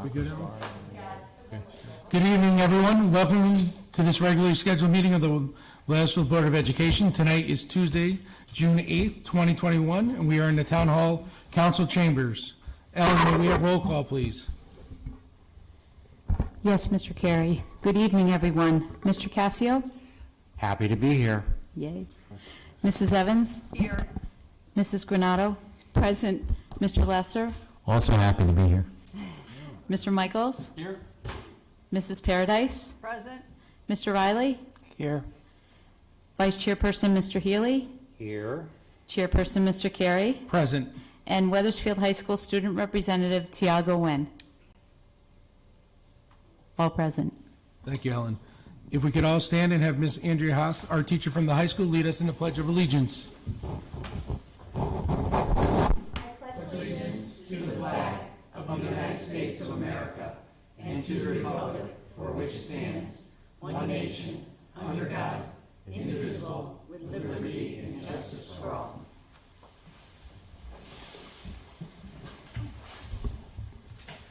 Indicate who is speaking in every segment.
Speaker 1: Good evening, everyone. Welcome to this regularly scheduled meeting of the Wethersfield Board of Education. Tonight is Tuesday, June 8th, 2021, and we are in the Town Hall Council Chambers. Ellen, may we have roll call, please?
Speaker 2: Yes, Mr. Carey. Good evening, everyone. Mr. Cassio?
Speaker 3: Happy to be here.
Speaker 2: Yay. Mrs. Evans?
Speaker 4: Here.
Speaker 2: Mrs. Granato? Present. Mr. Lesser?
Speaker 3: Also happy to be here.
Speaker 2: Mr. Michaels?
Speaker 1: Here.
Speaker 2: Mrs. Paradise?
Speaker 4: Present.
Speaker 2: Mr. Riley?
Speaker 3: Here.
Speaker 2: Vice Chairperson Mr. Healy?
Speaker 3: Here.
Speaker 2: Chairperson Mr. Carey?
Speaker 1: Present.
Speaker 2: And Wethersfield High School Student Representative Tiago Wen. All present.
Speaker 1: Thank you, Ellen. If we could all stand and have Ms. Andrea Haas, our teacher from the high school, lead us in the Pledge of Allegiance.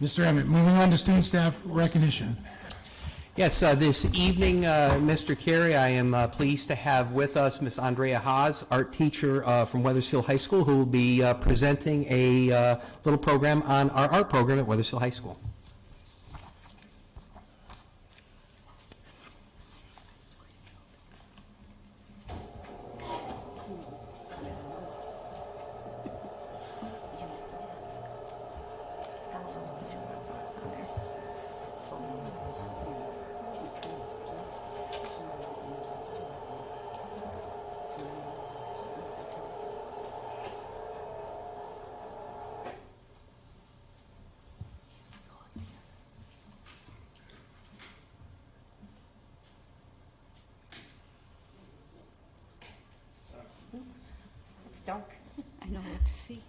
Speaker 1: Mr. Emmett, moving on to student staff recognition.
Speaker 5: Yes, this evening, Mr. Carey, I am pleased to have with us Ms. Andrea Haas, art teacher from Wethersfield High School, who will be presenting a little program on our art program at Wethersfield High School.
Speaker 4: It's dark. I know, I have to see.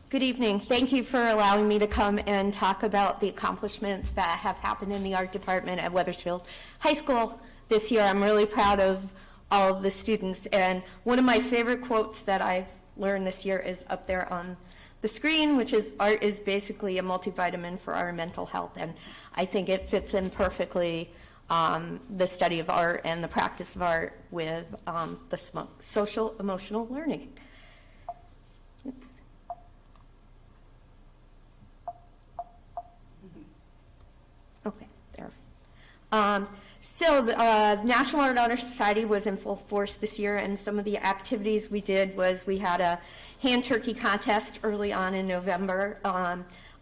Speaker 4: Good evening. Thank you for allowing me to come and talk about the accomplishments that have happened in the art department at Wethersfield High School this year. I'm really proud of all of the students, and one of my favorite quotes that I've learned this year is up there on the screen, which is, art is basically a multivitamin for our mental health, and I think it fits in perfectly, the study of art and the practice of art with the social emotional learning. Okay, there. So the National Art Honor Society was in full force this year, and some of the activities we did was we had a hand turkey contest early on in November,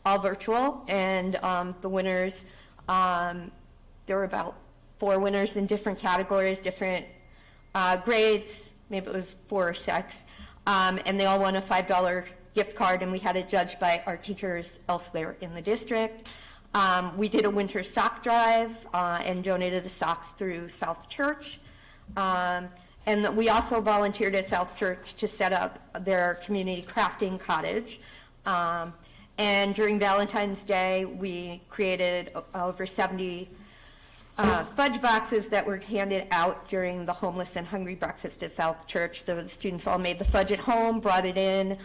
Speaker 4: all virtual, and the winners, there were about 4 winners in different categories, different grades, maybe it was 4 or 6, and they all won a $5 gift card, and we had it judged by our teachers elsewhere in the district. We did a winter sock drive and donated the socks through South Church. And we also volunteered at South Church to set up their community crafting cottage. And during Valentine's Day, we created over 70 fudge boxes that were handed out during the homeless and hungry breakfast at South Church. The students all made the fudge at home, brought it in.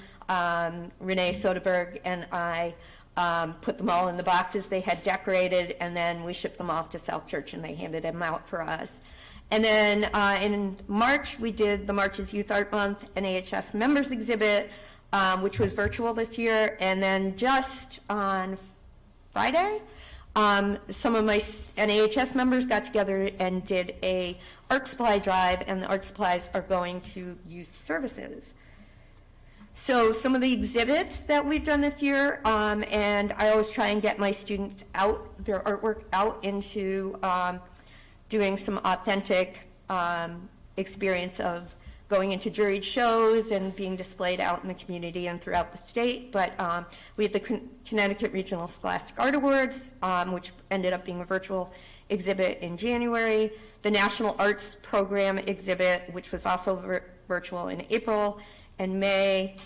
Speaker 4: Renee Soderberg and I put them all in the boxes they had decorated, and then we shipped them off to South Church and they handed them out for us. And then in March, we did the March's Youth Art Month NAHS members exhibit, which was virtual this year. And then just on Friday, some of my NAHS members got together and did a art supply drive, and the art supplies are going to youth services. So some of the exhibits that we've done this year, and I always try and get my students out, their artwork out into doing some authentic experience of going into juried shows and being displayed out in the community and throughout the state. But we had the Connecticut Regional Scholastic Art Awards, which ended up being a virtual exhibit in January. The National Arts Program exhibit, which was also virtual in April and May,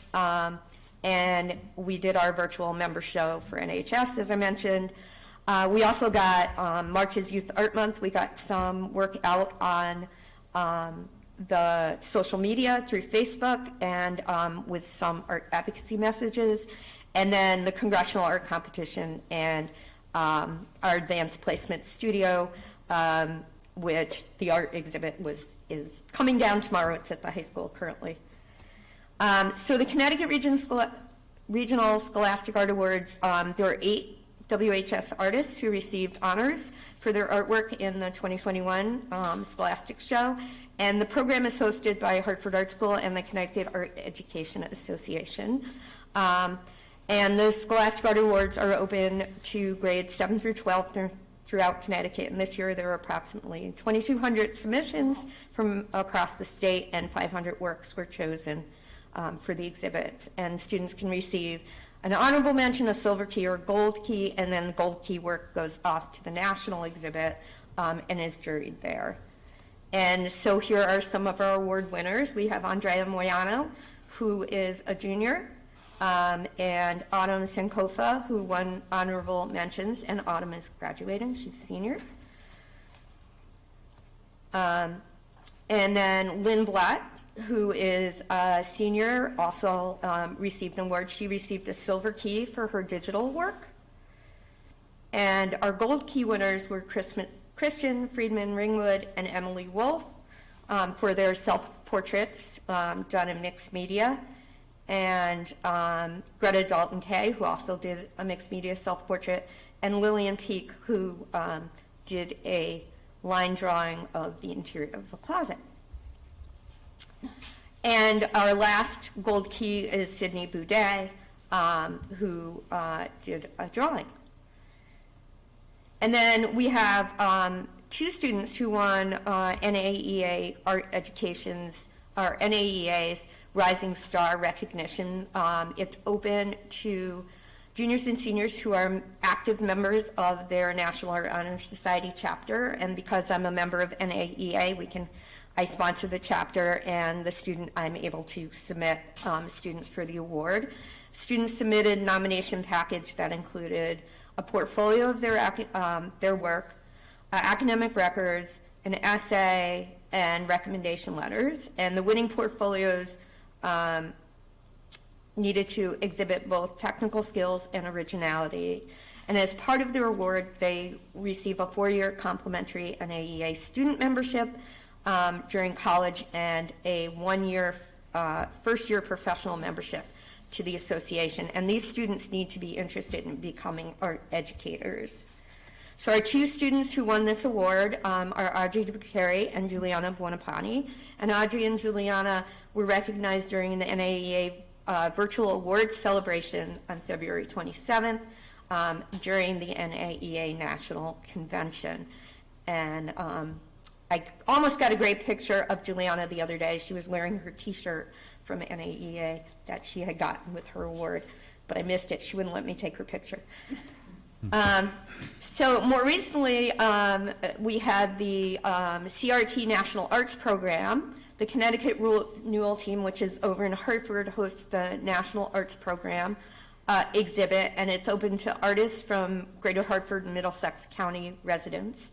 Speaker 4: and we did our virtual member show for NHS, as I mentioned. We also got March's Youth Art Month. We got some work out on the social media through Facebook and with some art advocacy messages, and then the Congressional art competition and our advanced placement studio, which the art exhibit is coming down tomorrow. It's at the high school currently. So the Connecticut Regional Scholastic Art Awards, there were 8 WHS artists who received honors for their artwork in the 2021 Scholastic Show, and the program is hosted by Hartford Art School and the Connecticut Art Education Association. And the Scholastic Art Awards are open to grades 7 through 12 throughout Connecticut, and this year there were approximately 2,200 submissions from across the state, and 500 works were chosen for the exhibits. And students can receive an honorable mention, a silver key or gold key, and then the gold key work goes off to the national exhibit and is juried there. And so here are some of our award winners. We have Andrea Moyano, who is a junior, and Autumn Sankofa, who won honorable mentions, and Autumn is graduating. She's a senior. And then Lynn Blatt, who is a senior, also received an award. She received a silver key for her digital work. And our gold key winners were Christian Friedman Ringwood and Emily Wolf for their self-portraits done in mixed media. And Greta Dalton Kay, who also did a mixed media self-portrait, and Lillian Peak, who did a line drawing of the interior of a closet. And our last gold key is Sydney Boudet, who did a drawing. And then we have 2 students who won NAEA Art Education's, or NAEA's Rising Star recognition. It's open to juniors and seniors who are active members of their National Art Honor Society chapter, and because I'm a member of NAEA, I sponsor the chapter, and the student, I'm able to submit students for the award. Students submitted a nomination package that included a portfolio of their work, academic records, an essay, and recommendation letters. And the winning portfolios needed to exhibit both technical skills and originality. And as part of their award, they receive a 4-year complimentary NAEA student membership during college and a 1-year first-year professional membership to the association. And these students need to be interested in becoming art educators. So our 2 students who won this award are Audrey DeBucari and Juliana Buonapane. And Audrey and Juliana were recognized during the NAEA virtual awards celebration on February 27th during the NAEA National Convention. And I almost got a great picture of Juliana the other day. She was wearing her T-shirt from NAEA that she had gotten with her award, but I missed it. She wouldn't let me take her picture. So more recently, we had the CRT National Arts Program. The Connecticut Renewal Team, which is over in Hartford, hosts the National Arts Program exhibit, and it's open to artists from Greater Hartford and Middlesex County residents.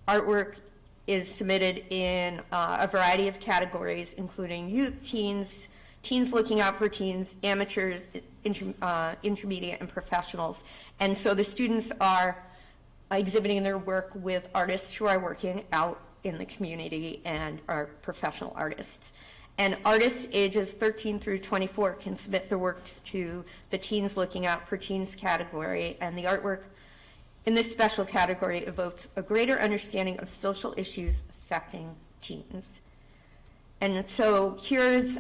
Speaker 4: Artwork is submitted in a variety of categories, including youth, teens, teens looking out for teens, amateurs, intermediate, and professionals. And so the students are exhibiting their work with artists who are working out in the community and are professional artists. And artists ages 13 through 24 can submit their works to the Teens Looking Out for Teens category, and the artwork in this special category evokes a greater understanding of social issues affecting teens. And so here's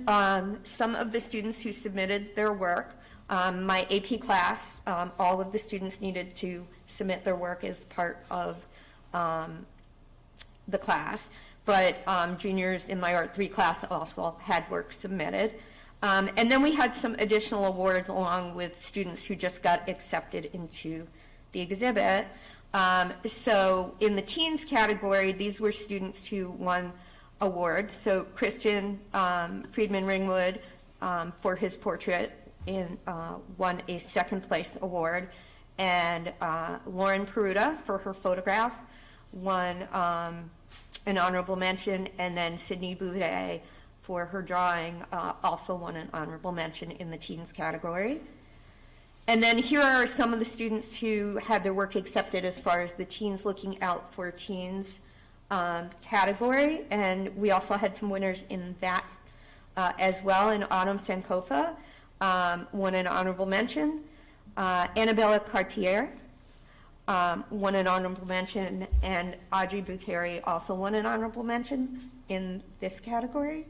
Speaker 4: some of the students who submitted their work. My AP class, all of the students needed to submit their work as part of the class, but juniors in my Art 3 class also had work submitted. And then we had some additional awards along with students who just got accepted into the exhibit. So in the teens category, these were students who won awards. So Christian Friedman Ringwood for his portrait won a second place award, and Lauren Peruta for her photograph won an honorable mention, and then Sydney Bouvet for her drawing also won an honorable mention in the teens category. And then here are some of the students who had their work accepted as far as the Teens Looking Out for Teens category, and we also had some winners in that as well. And Autumn Sankofa won an honorable mention. Annabella Cartier won an honorable mention, and Audrey Bucheri also won an honorable mention in this category.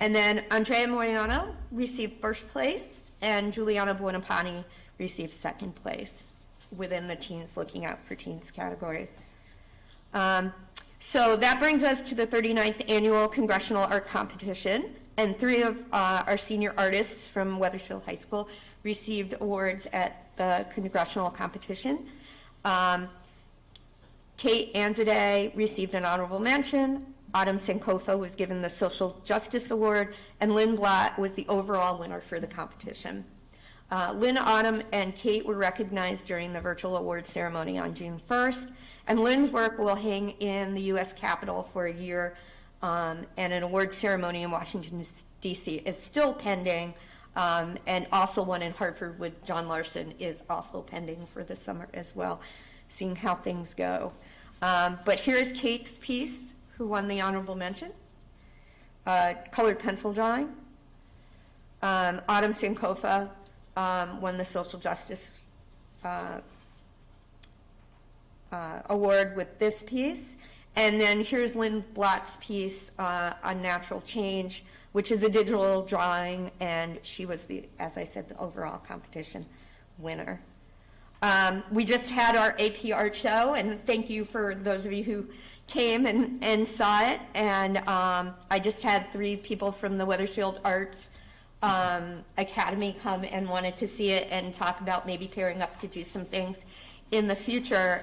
Speaker 4: And then Andrea Moriano received first place, and Juliana Buonapane received second place within the Teens Looking Out for Teens category. So that brings us to the 39th Annual Congressional Art Competition, and 3 of our senior artists from Wethersfield High School received awards at the Congressional competition. Kate Anzadeh received an honorable mention, Autumn Sankofa was given the Social Justice Award, and Lynn Blatt was the overall winner for the competition. Lynn, Autumn, and Kate were recognized during the virtual awards ceremony on June 1st, and Lynn's work will hang in the U.S. Capitol for a year, and an award ceremony in Washington, D.C. is still pending, and also one in Hartford with John Larson is also pending for the summer as well, seeing how things go. But here's Kate's piece, who won the honorable mention, colored pencil drawing. Autumn Sankofa won the Social Justice Award with this piece. And then here's Lynn Blatt's piece on natural change, which is a digital drawing, and she was the, as I said, the overall competition winner. We just had our AP art show, and thank you for those of you who came and saw it. And I just had 3 people from the Wethersfield Arts Academy come and wanted to see it and talk about maybe pairing up to do some things in the future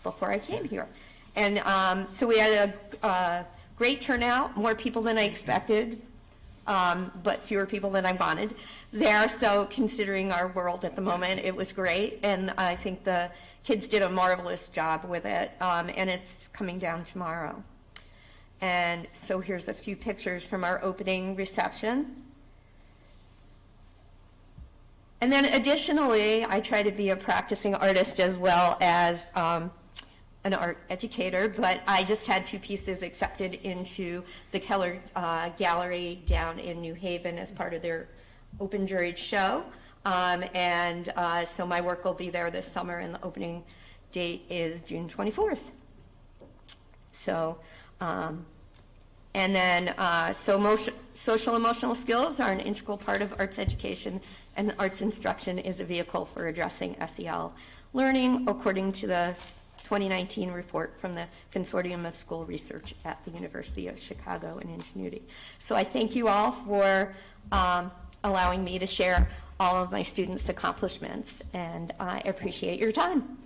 Speaker 4: before I came here. And so we had a great turnout, more people than I expected, but fewer people than I wanted there. So considering our world at the moment, it was great. And I think the kids did a marvelous job with it. And it's coming down tomorrow. And so here's a few pictures from our opening reception. And then additionally, I try to be a practicing artist as well as an art educator, but I just had 2 pieces accepted into the Keller Gallery down in New Haven as part of their open juried show. So my work will be there this summer, and the opening date is June 24th. So, social emotional skills are an integral part of arts education, and arts instruction is a vehicle for addressing SEL learning, according to the 2019 report from the Consortium of School Research at the University of Chicago and Ingenuity. So I thank you all for allowing me to share all of my students' accomplishments, and I appreciate your time.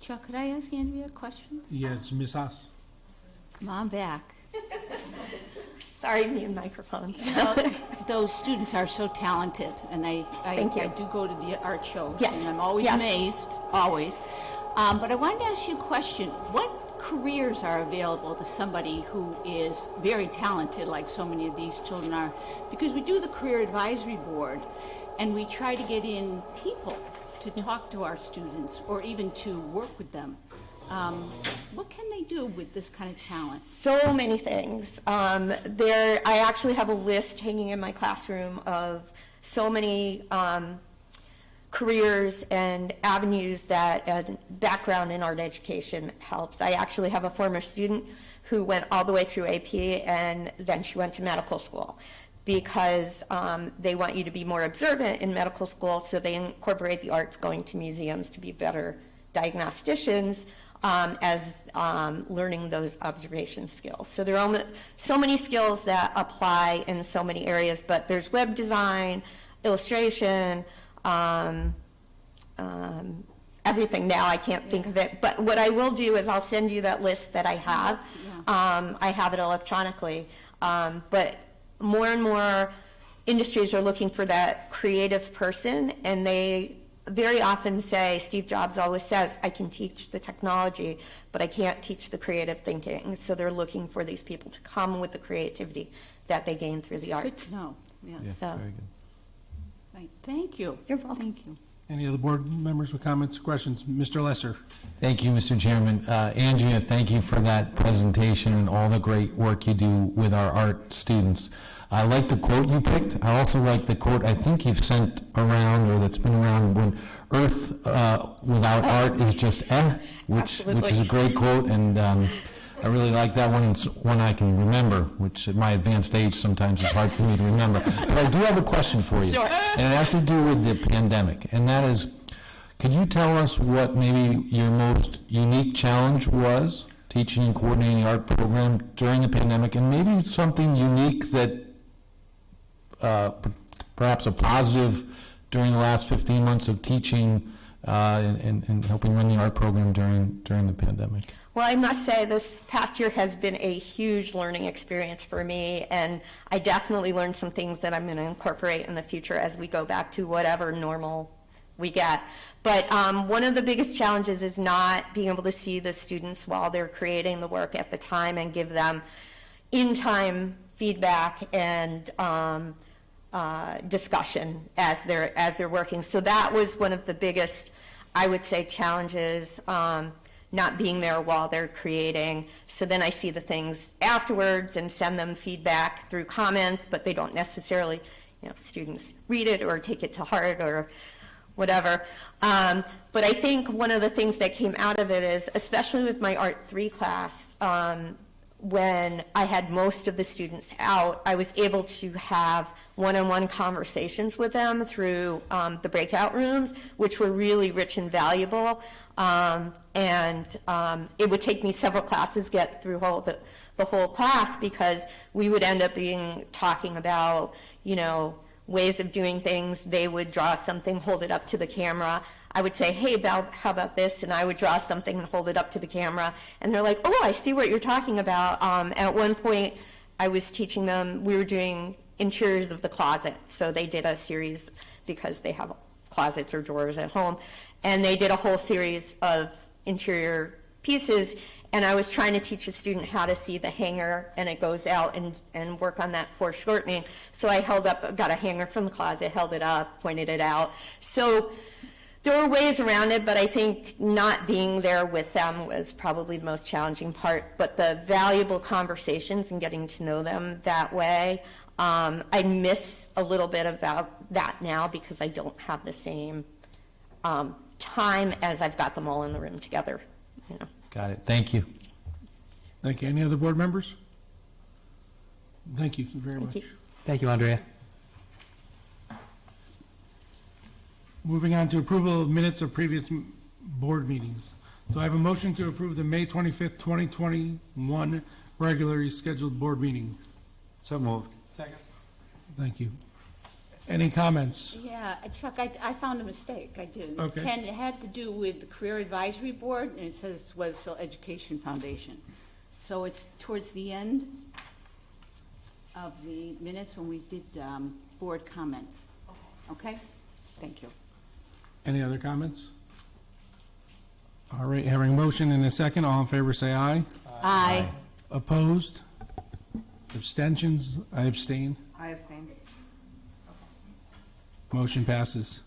Speaker 2: Chuck, could I ask Andrea a question?
Speaker 1: Yes, Ms. Haas.
Speaker 2: Come on back.
Speaker 4: Sorry, me and microphones.
Speaker 2: Those students are so talented, and I
Speaker 4: Thank you.
Speaker 2: I do go to the art shows,
Speaker 4: Yes,
Speaker 2: and I'm always
Speaker 4: yes.
Speaker 2: amazed, always. But I wanted to ask you a question. What careers are available to somebody who is very talented, like so many of these children are? Because we do the Career Advisory Board, and we try to get in people to talk to our students or even to work with them. What can they do with this kind of talent?
Speaker 4: So many things. I actually have a list hanging in my classroom of so many careers and avenues that background in art education helps. I actually have a former student who went all the way through AP, and then she went to medical school, because they want you to be more observant in medical school, so they incorporate the arts, going to museums to be better diagnosticians, as learning those observation skills. So there are so many skills that apply in so many areas, but there's web design, illustration, everything now. I can't think of it, but what I will do is I'll send you that list that I have. I have it electronically, but more and more industries are looking for that creative person, and they very often say, Steve Jobs always says, I can teach the technology, but I can't teach the creative thinking. So they're looking for these people to come with the creativity that they gain through the
Speaker 2: Good
Speaker 4: arts.
Speaker 2: to know, yeah.
Speaker 4: So,
Speaker 2: Right, thank you.
Speaker 4: You're welcome.
Speaker 2: Thank you.
Speaker 1: Any other board members with comments, questions? Mr. Lesser?
Speaker 3: Thank you, Mr. Chairman. Andrea, thank you for that presentation and all the great work you do with our art students. I like the quote you picked. I also like the quote I think you've sent around, or that's been around, when Earth without art is just which is a
Speaker 4: Absolutely.
Speaker 3: great quote, and I really like that one. It's one I can remember, which at my advanced age sometimes is hard for me to remember. But I do have a question for you.
Speaker 4: Sure.
Speaker 3: And it has to do with the pandemic, and that is, could you tell us what maybe your most unique challenge was teaching and coordinating the art program during the pandemic, and maybe something unique that perhaps a positive during the last 15 months of teaching and helping run the art program during the pandemic?
Speaker 4: well, I must say this past year has been a huge learning experience for me, and I definitely learned some things that I'm going to incorporate in the future as we go back to whatever normal we get. But one of the biggest challenges is not being able to see the students while they're creating the work at the time and give them in-time feedback and discussion as they're working. So that was one of the biggest, I would say, challenges, not being there while they're creating. So then I see the things afterwards and send them feedback through comments, but they don't necessarily, students read it or take it to heart or whatever. But I think one of the things that came out of it is, especially with my Art 3 class, when I had most of the students out, I was able to have one-on-one conversations with them through the breakout rooms, which were really rich and valuable. And it would take me several classes to get through the whole class, because we would end up talking about, ways of doing things. They would draw something, hold it up to the camera. I would say, hey, how about this? And I would draw something and hold it up to the camera. And they're like, oh, I see what you're talking about. At one point, I was teaching them, we were doing interiors of the closet. So they did a series, because they have closets or drawers at home. And they did a whole series of interior pieces. And I was trying to teach a student how to see the hanger, and it goes out, and work on that foreshortening. So I got a hanger from the closet, held it up, pointed it out. So there were ways around it, but I think not being there with them was probably the most challenging part. But the valuable conversations and getting to know them that way, I miss a little bit about that now, because I don't have the same time as I've got them all in the room together.
Speaker 3: Got it. Thank you.
Speaker 1: Thank you. Any other board members? Thank you very much.
Speaker 4: Thank you.
Speaker 5: Thank you, Andrea.
Speaker 1: Moving on to approval of minutes of previous board meetings. Do I have a motion to approve the May 25th, 2021 regularly scheduled board meeting?
Speaker 3: So moved.
Speaker 1: Thank you. Any comments?
Speaker 2: Yeah, Chuck, I found a mistake, I did.
Speaker 1: Okay.
Speaker 2: Ken, it had to do with the Career Advisory Board, and it says Wethersfield Education Foundation. So it's towards the end of the minutes when we did board comments. Okay? Thank you.
Speaker 1: Any other comments? All right, having a motion and a second, all in favor say aye.
Speaker 2: Aye.
Speaker 1: Opposed? Abstentions? I abstain.
Speaker 6: I abstain.
Speaker 1: Motion passes.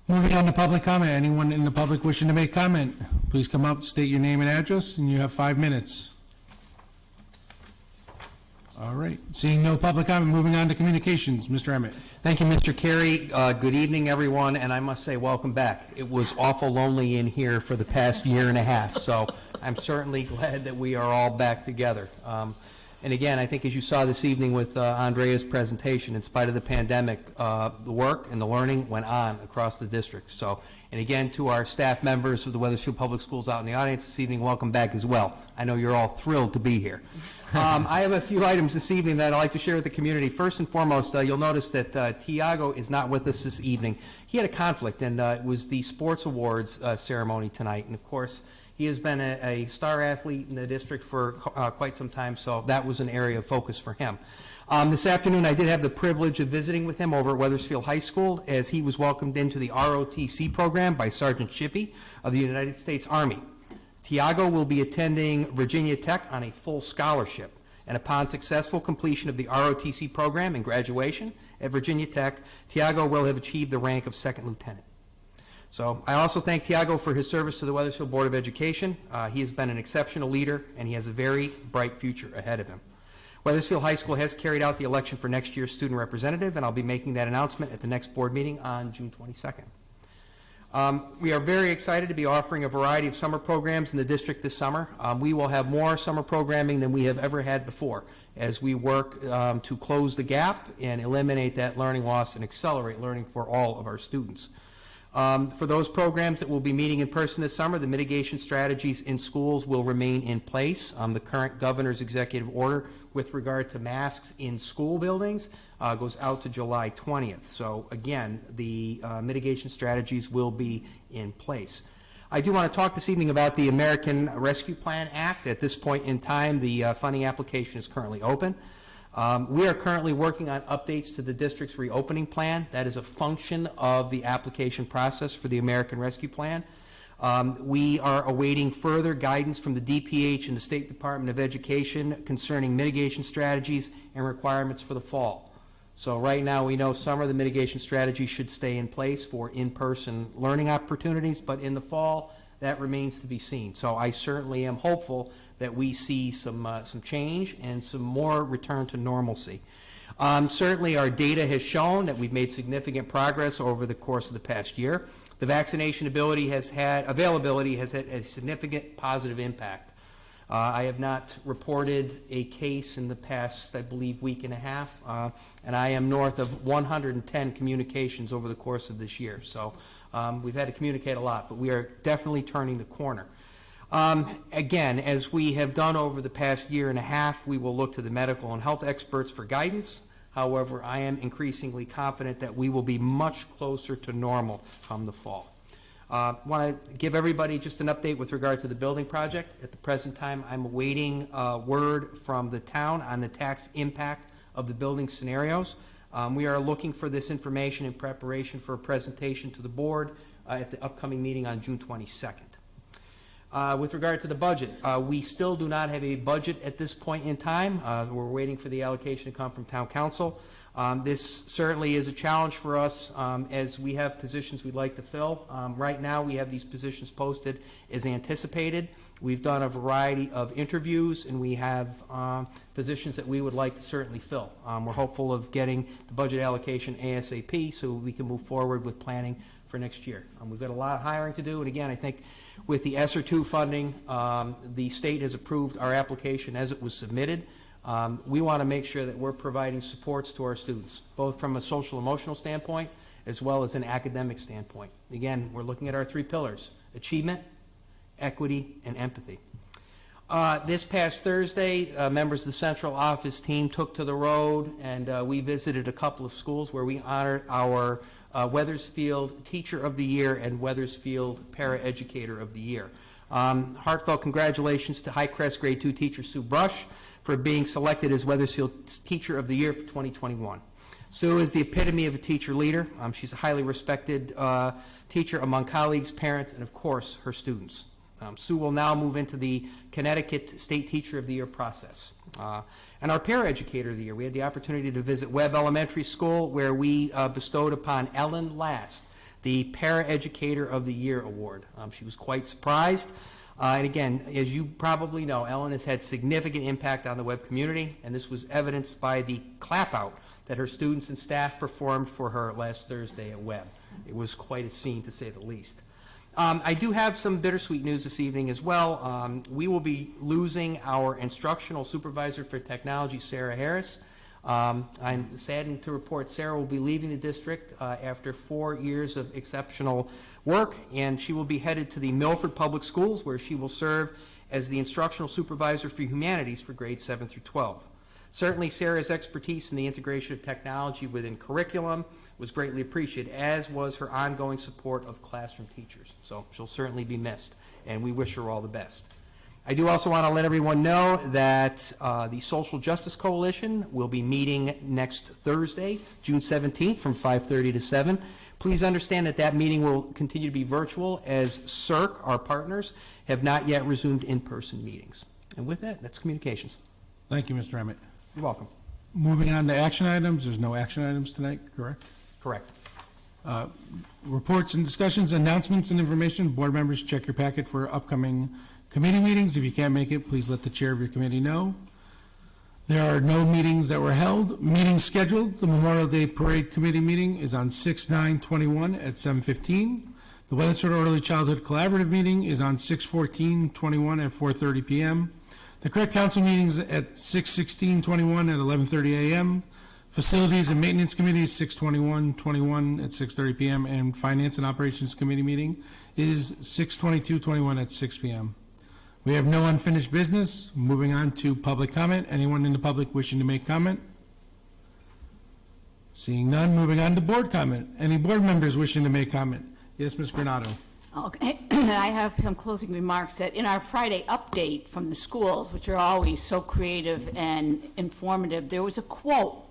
Speaker 1: Moving on to public comment. Anyone in the public wishing to make comment, please come up, state your name and address, and you have 5 minutes. All right, seeing no public comment, moving on to communications. Mr. Emmett.
Speaker 5: Thank you, Mr. Carey. Good evening, everyone, and I must say, welcome back. It was awful lonely in here for the past year and a half, so I'm certainly glad that we are all back together. And again, I think as you saw this evening with Andrea's presentation, in spite of the pandemic, the work and the learning went on across the district. So, and again, to our staff members of the Wethersfield Public Schools out in the audience this evening, welcome back as well. I know you're all thrilled to be here. I have a few items this evening that I'd like to share with the community. First and foremost, you'll notice that Tiago is not with us this evening. He had a conflict, and it was the Sports Awards ceremony tonight. And of course, He has been a star athlete in the district for quite some time, so that was an area of focus for him. This afternoon, I did have the privilege of visiting with him over at Wethersfield High School as he was welcomed into the ROTC program by Sergeant Shippey of the United States Army. Tiago will be attending Virginia Tech on a full scholarship, and upon successful completion of the ROTC program and graduation at Virginia Tech, Tiago will have achieved the rank of second lieutenant. So I also thank Tiago for his service to the Wethersfield Board of Education. He has been an exceptional leader, and he has a very bright future ahead of him. Wethersfield High School has carried out the election for next year's student representative, and I'll be making that announcement at the next board meeting on June 22nd. We are very excited to be offering a variety of summer programs in the district this summer. We will have more summer programming than we have ever had before as we work to close the gap and eliminate that learning loss and accelerate learning for all of our students. For those programs that will be meeting in person this summer, the mitigation strategies in schools will remain in place. The current governor's executive order with regard to masks in school buildings goes out to July 20th. So again, the mitigation strategies will be in place. I do want to talk this evening about the American Rescue Plan Act. At this point in time, the funding application is currently open. We are currently working on updates to the district's reopening plan. That is a function of the application process for the American Rescue Plan. We are awaiting further guidance from the DPH and the State Department of Education concerning mitigation strategies and requirements for the fall. So right now we know some of the mitigation strategies should stay in place for in-person learning opportunities, but in the fall, that remains to be seen. So I certainly am hopeful that we see some change and some more return to normalcy. Certainly our data has shown that we've made significant progress over the course of the past year. The vaccination availability has had a significant positive impact. I have not reported a case in the past, I believe, week and a half, and I am north of 110 communications over the course of this year. So we've had to communicate a lot, but we are definitely turning the corner. Again, as we have done over the past year and a half, we will look to the medical and health experts for guidance. However, I am increasingly confident that we will be much closer to normal come the fall. I want to give everybody just an update with regard to the building project. At the present time, I'm awaiting word from the town on the tax impact of the building scenarios. We are looking for this information in preparation for a presentation to the board at the upcoming meeting on June 22nd. With regard to the budget, we still do not have a budget at this point in time. We're waiting for the allocation to come from town council. This certainly is a challenge for us as we have positions we'd like to fill. Right now, we have these positions posted as anticipated. We've done a variety of interviews, and we have positions that we would like to certainly fill. We're hopeful of getting the budget allocation ASAP so we can move forward with planning for next year. We've got a lot of hiring to do, and again, I think with the ESSER 2 funding, the state has approved our application as it was submitted. We want to make sure that we're providing supports to our students, both from a social emotional standpoint as well as an academic standpoint. Again, we're looking at our three pillars: achievement, equity, and empathy. This past Thursday, members of the central office team took to the road, and we visited a couple of schools where we honored our Wethersfield Teacher of the Year and Wethersfield Paraeducator of the Year. Heartfelt congratulations to Highcrest Grade 2 teacher Sue Brush for being selected as Wethersfield Teacher of the Year for 2021. Sue is the epitome of a teacher leader. She's a highly respected teacher among colleagues, parents, and of course, her students. Sue will now move into the Connecticut State Teacher of the Year process. And our Paraeducator of the Year, we had the opportunity to visit Webb Elementary School, where we bestowed upon Ellen Last the Paraeducator of the Year award. She was quite surprised. And again, as you probably know, Ellen has had significant impact on the Webb community, and this was evidenced by the clap out that her students and staff performed for her last Thursday at Webb. It was quite a scene, to say the least. I do have some bittersweet news this evening as well. We will be losing our instructional supervisor for technology, Sarah Harris. I'm saddened to report Sarah will be leaving the district after 4 years of exceptional work, and she will be headed to the Milford Public Schools, where she will serve as the instructional supervisor for humanities for grades 7 through 12. Certainly, Sarah's expertise in the integration of technology within curriculum was greatly appreciated, as was her ongoing support of classroom teachers. So she'll certainly be missed, and we wish her all the best. I do also want to let everyone know that the Social Justice Coalition will be meeting next Thursday, June 17th, from 5:30 to 7. Please understand that that meeting will continue to be virtual, as CREC, our partners, have not yet resumed in-person meetings. And with that, that's communications.
Speaker 1: Thank you, Mr. Emmett.
Speaker 5: You're welcome.
Speaker 1: Moving on to action items, there's no action items tonight, correct?
Speaker 5: Correct.
Speaker 1: Reports and discussions, announcements and information. Board members, check your packet for upcoming committee meetings. If you can't make it, please let the chair of your committee know. There are no meetings that were held. Meetings scheduled. The Memorial Day Parade Committee meeting is on 6/9/21 at 7:15. The Wethersfield Early Childhood Collaborative meeting is on 6/14/21 at 4:30 p.m. The CREC Council meetings at 6/16/21 at 11:30 a.m. Facilities and Maintenance Committee is 6/21/21 at 6:30 p.m. And Finance and Operations Committee meeting is 6/22/21 at 6 p.m. We have no unfinished business. Moving on to public comment. Anyone in the public wishing to make comment? Seeing none, moving on to board comment. Any board members wishing to make comment? Yes, Ms. Granado.
Speaker 2: Okay, I have some closing remarks that in our Friday update from the schools, which are always so creative and informative, there was a quote,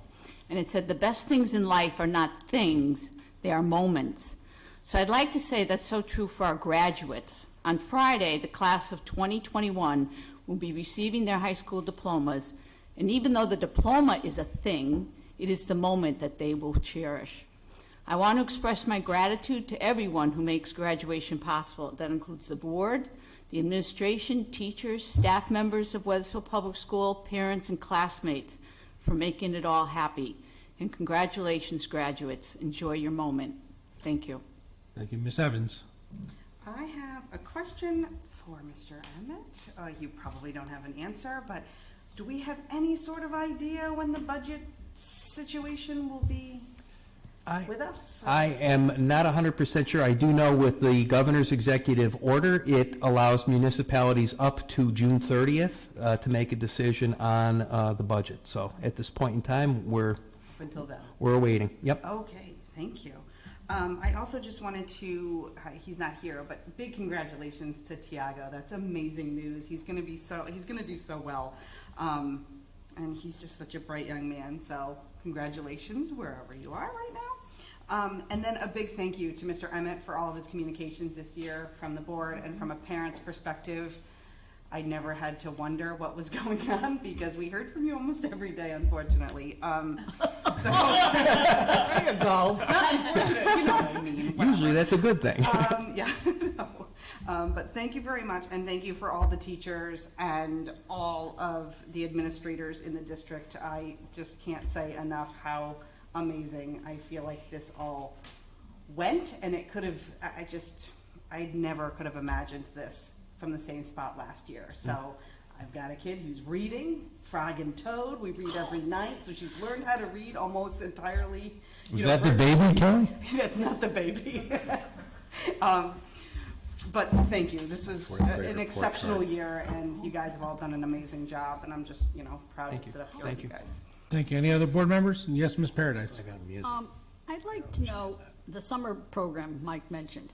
Speaker 2: and it said, "The best things in life are not things, they are moments." So I'd like to say that's so true for our graduates. On Friday, the class of 2021 will be receiving their high school diplomas, and even though the diploma is a thing, it is the moment that they will cherish. I want to express my gratitude to everyone who makes graduation possible. That includes the board, the administration, teachers, staff members of Wethersfield Public School, parents, and classmates for making it all happy. And congratulations, graduates. Enjoy your moment. Thank you.
Speaker 1: Thank you. Ms. Evans.
Speaker 6: I have a question for Mr. Emmett. You probably don't have an answer, but do we have any sort of idea when the budget situation will be with us?
Speaker 5: I am not 100% sure. I do know with the governor's executive order, it allows municipalities up to June 30th to make a decision on the budget. So at this point in time, we're
Speaker 6: Until then.
Speaker 5: awaiting. Yep.
Speaker 6: Okay, thank you. I also just wanted to, he's not here, but big congratulations to Tiago. That's amazing news. He's gonna do so well. And he's just such a bright young man, so congratulations wherever you are right now. And then a big thank you to Mr. Emmett for all of his communications this year from the board, and from a parent's perspective, I never had to wonder what was going on because we heard from you almost every day, unfortunately. So
Speaker 2: There you go.
Speaker 6: not unfortunate, you know what I mean.
Speaker 5: Usually that's a good thing.
Speaker 6: Yeah, no. But thank you very much, and thank you for all the teachers and all of the administrators in the district. I just can't say enough how amazing I feel like this all went, and it could have, I never could have imagined this from the same spot last year. So I've got a kid who's reading Frog and Toad. We read every night, so she's learned how to read almost entirely.
Speaker 3: Was that the baby, Kelly?
Speaker 6: That's not the baby. But thank you. This was an exceptional year, and you guys have all done an amazing job, and I'm just, proud to sit up here with you guys.
Speaker 1: Thank you. Any other board members? Yes, Ms. Paradise.
Speaker 7: I'd like to know, the summer program Mike mentioned,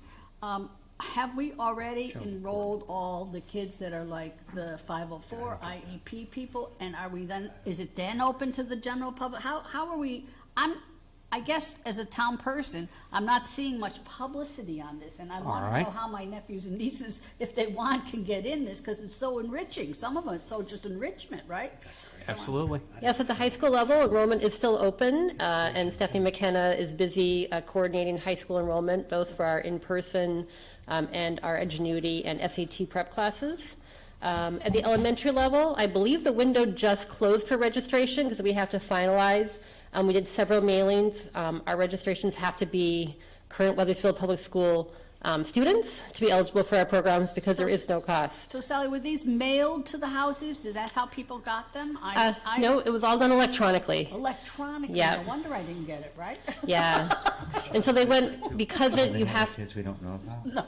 Speaker 7: have we already enrolled all the kids that are like the 504 IEP people? And are we then, is it then open to the general public? How are we, I guess as a town person, I'm not seeing much publicity on this, and I want to know how my nephews and nieces, if they want, can get in this, because it's so enriching. Some of them, it's so just enrichment, right?
Speaker 5: Absolutely.
Speaker 8: Yes, at the high school level, enrollment is still open, and Stephanie McKenna is busy coordinating high school enrollment, both for our in-person and our Edgenuity and SAT prep classes. At the elementary level, I believe the window just closed for registration because we have to finalize. We did several mailings. Our registrations have to be current Wethersfield Public School students to be eligible for our programs because there is no cost.
Speaker 7: So Sally, were these mailed to the houses? Did that how people got them?
Speaker 8: No, it was all done electronically.
Speaker 7: Electronically?
Speaker 8: Yeah.
Speaker 7: No wonder I didn't get it, right?
Speaker 8: Yeah. And so they went, because you have,
Speaker 9: Kids we don't know about?
Speaker 7: No.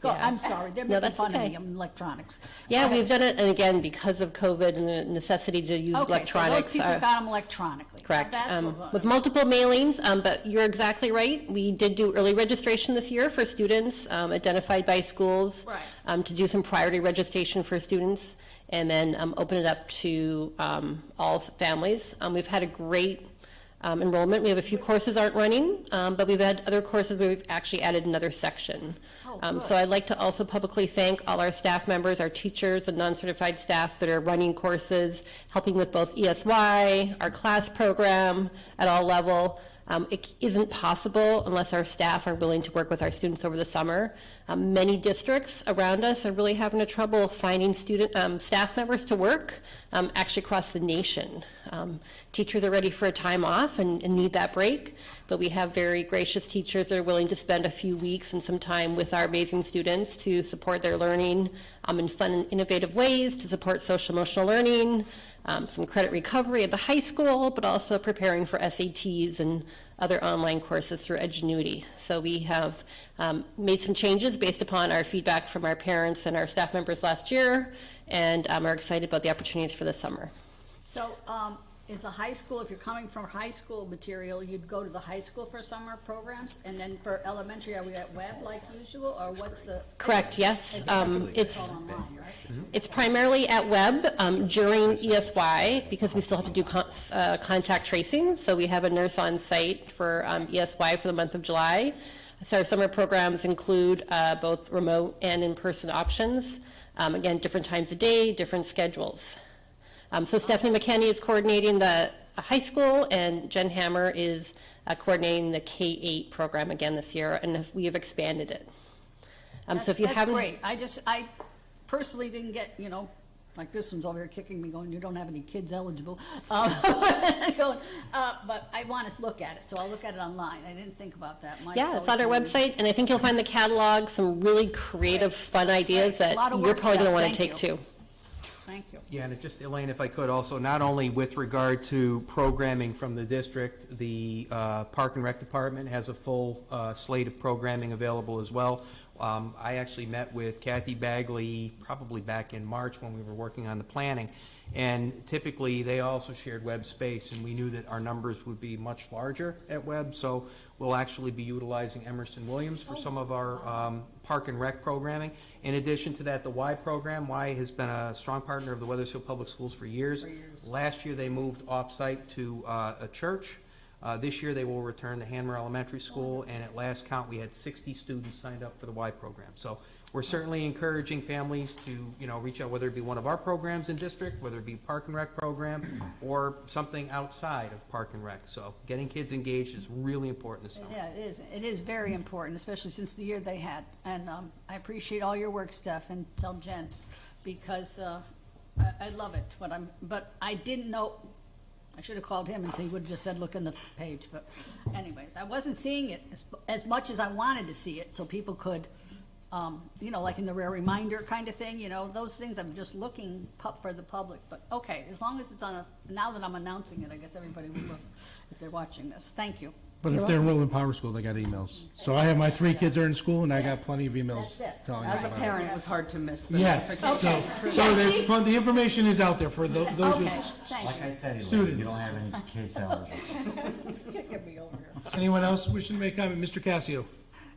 Speaker 7: Go,
Speaker 8: Yeah.
Speaker 7: I'm sorry, they're
Speaker 8: No,
Speaker 7: making
Speaker 8: that's
Speaker 7: fun of
Speaker 8: okay.
Speaker 7: me, I'm electronics.
Speaker 8: Yeah, we've done it, and again, because of COVID and the necessity to use electronics.
Speaker 7: Okay, so those people got them electronically.
Speaker 8: Correct.
Speaker 7: That's what-
Speaker 8: With multiple mailings, but you're exactly right. We did do early registration this year for students identified by schools.
Speaker 7: Right.
Speaker 8: To do some priority registration for students, and then open it up to all families. We've had a great enrollment. We have a few courses aren't running, but we've had other courses where we've actually added another section. So I'd like to also publicly thank all our staff members, our teachers and non-certified staff that are running courses, helping with both ESY, our class program at all level. It isn't possible unless our staff are willing to work with our students over the summer. Many districts around us are really having trouble finding staff members to work, actually across the nation. Teachers are ready for a time off and need that break, but we have very gracious teachers that are willing to spend a few weeks and some time with our amazing students to support their learning in fun and innovative ways, to support social emotional learning, some credit recovery at the high school, but also preparing for SATs and other online courses through Edgenuity. So we have made some changes based upon our feedback from our parents and our staff members last year, and are excited about the opportunities for the summer.
Speaker 7: So, is the high school, if you're coming from high school material, you'd go to the high school for summer programs? And then for elementary, are we at web like usual, or what's the?
Speaker 8: Correct, yes.
Speaker 7: It's all online, right?
Speaker 8: It's primarily at web during ESY, because we still have to do contact tracing. So we have a nurse on site for ESY for the month of July. So our summer programs include both remote and in-person options. Again, different times of day, different schedules. So Stephanie McKenney is coordinating the high school, and Jen Hammer is coordinating the K-8 program again this year, and we have expanded it. So if you haven't.
Speaker 7: That's great. I personally didn't get, like this one's over here kicking me going, you don't have any kids eligible. But I want to look at it, so I'll look at it online. I didn't think about that. Mike's
Speaker 8: Yeah, it's on our
Speaker 7: always
Speaker 8: website, and I think you'll find the catalog, some really creative, fun ideas
Speaker 7: Great. A
Speaker 8: that
Speaker 7: lot of
Speaker 8: you're
Speaker 7: work
Speaker 8: probably going to
Speaker 7: stuff.
Speaker 8: want to
Speaker 7: Thank
Speaker 8: take
Speaker 7: you.
Speaker 8: too.
Speaker 7: Thank you.
Speaker 5: Yeah, and just, Elaine, if I could also, not only with regard to programming from the district, the Park and Rec Department has a full slate of programming available as well. I actually met with Kathy Bagley probably back in March when we were working on the planning, and typically they also shared web space, and we knew that our numbers would be much larger at web, so we'll actually be utilizing Emerson Williams for some of our Park and Rec programming. In addition to that, the Y program, Y has been a strong partner of the Wethersfield Public Schools for years. Last year they moved off-site to a church. This year they will return to Hanmer Elementary School, and at last count we had 60 students signed up for the Y program. So we're certainly encouraging families to, reach out, whether it be one of our programs in district, whether it be Park and Rec program, or something outside of Park and Rec. So getting kids engaged is really important this summer.
Speaker 7: Yeah, it is. It is very important, especially since the year they had. And I appreciate all your work, Steph, and tell Jen, because I love it. But I didn't know. I should have called him and he would have just said, look in the page. But anyways, I wasn't seeing it as much as I wanted to see it, so people could, like in the rare reminder kind of thing, those things I'm just looking for the public. But okay, as long as it's now that I'm announcing it, I guess everybody will look if they're watching this. Thank you.
Speaker 1: But if they're enrolled in Power School, they got emails. So I have my 3 kids are in school, and I got plenty of emails
Speaker 7: That's it.
Speaker 1: telling me
Speaker 6: As a
Speaker 1: about it.
Speaker 6: parent, it was hard to miss the
Speaker 1: Yes,
Speaker 6: notifications.
Speaker 1: so there's, the information is out there for those who.
Speaker 7: Okay, thank
Speaker 9: Like
Speaker 7: you.
Speaker 9: I said, Elaine, you
Speaker 1: Students.
Speaker 9: don't have any kids eligible.
Speaker 7: It's kicking me over here.
Speaker 1: Anyone else wishing to make comment? Mr. Casio?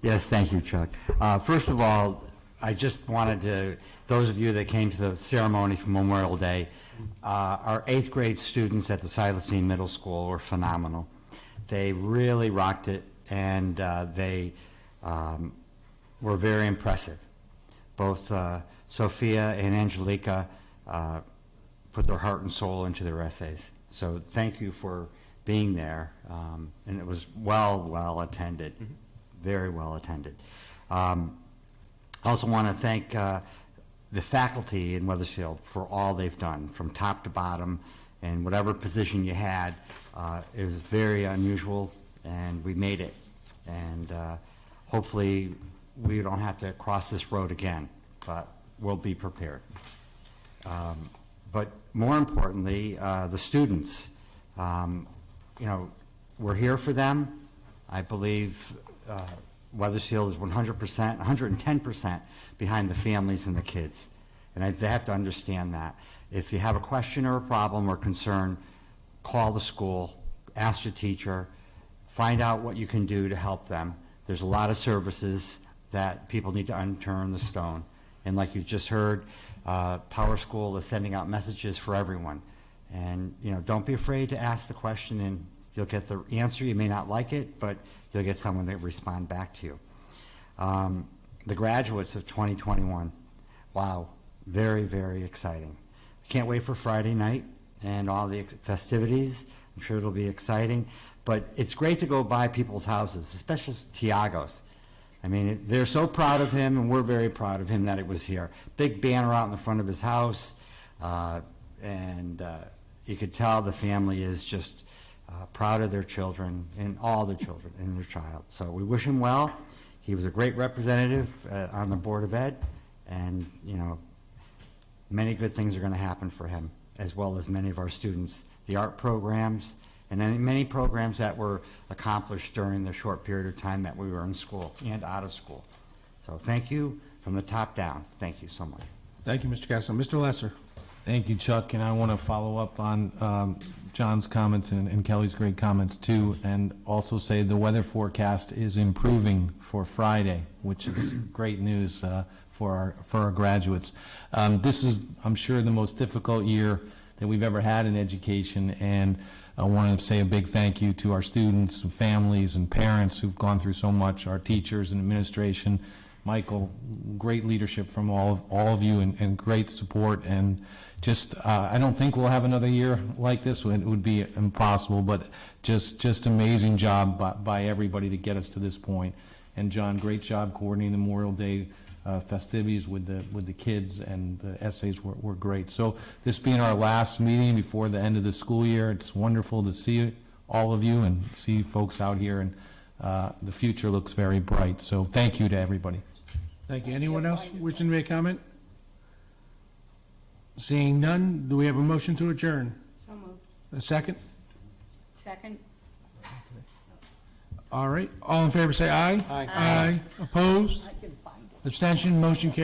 Speaker 9: Yes, thank you, Chuck. First of all, I just wanted to, those of you that came to the ceremony for Memorial Day, our 8th grade students at the Silacine Middle School were phenomenal. They really rocked it, and they were very impressive. Both Sophia and Angelica put their heart and soul into their essays. So thank you for being there, and it was well attended, very well attended. I also want to thank the faculty in Wethersfield for all they've done, from top to bottom, and whatever position you had. It was very unusual, and we made it. And hopefully we don't have to cross this road again, but we'll be prepared. But more importantly, the students, we're here for them. I believe Wethersfield is 100%, 110% behind the families and the kids. And they have to understand that. If you have a question or a problem or concern, call the school, ask your teacher, find out what you can do to help them. There's a lot of services that people need to unturned the stone. And like you've just heard, Power School is sending out messages for everyone. And, don't be afraid to ask the question, and you'll get the answer. You may not like it, but you'll get someone to respond back to you. The graduates of 2021, wow, very, very exciting. I can't wait for Friday night and all the festivities. I'm sure it'll be exciting. But it's great to go by people's houses, especially Tiago's. I mean, they're so proud of him, and we're very proud of him that it was here. Big banner out in the front of his house, and you could tell the family is just proud of their children and all their children and their child. So we wish him well. He was a great representative on the Board of Ed, and, many good things are going to happen for him, as well as many of our students. The art programs, and then many programs that were accomplished during the short period of time that we were in school and out of school. So thank you from the top down. Thank you so much.
Speaker 1: Thank you, Mr. Castro. Mr. Lesser?
Speaker 3: Thank you, Chuck, and I want to follow up on John's comments and Kelly's great comments too, and also say the weather forecast is improving for Friday, which is great news for our graduates. This is, I'm sure, the most difficult year that we've ever had in education, and I want to say a big thank you to our students and families and parents who've gone through so much, our teachers and administration. Michael, great leadership from all of you, and great support, and just I don't think we'll have another year like this. It would be impossible, but just amazing job by everybody to get us to this point. And John, great job coordinating the Memorial Day festivities with the kids, and the essays were great. So this being our last meeting before the end of the school year, it's wonderful to see all of you and see folks out here, and the future looks very bright. So thank you to everybody.
Speaker 1: Thank you. Anyone else wishing to make a comment? Seeing none, do we have a motion to adjourn?
Speaker 2: So moved.
Speaker 1: A second?
Speaker 2: Second?
Speaker 1: All right. All in favor, say aye. Aye. Opposed? Abstention, motion carries.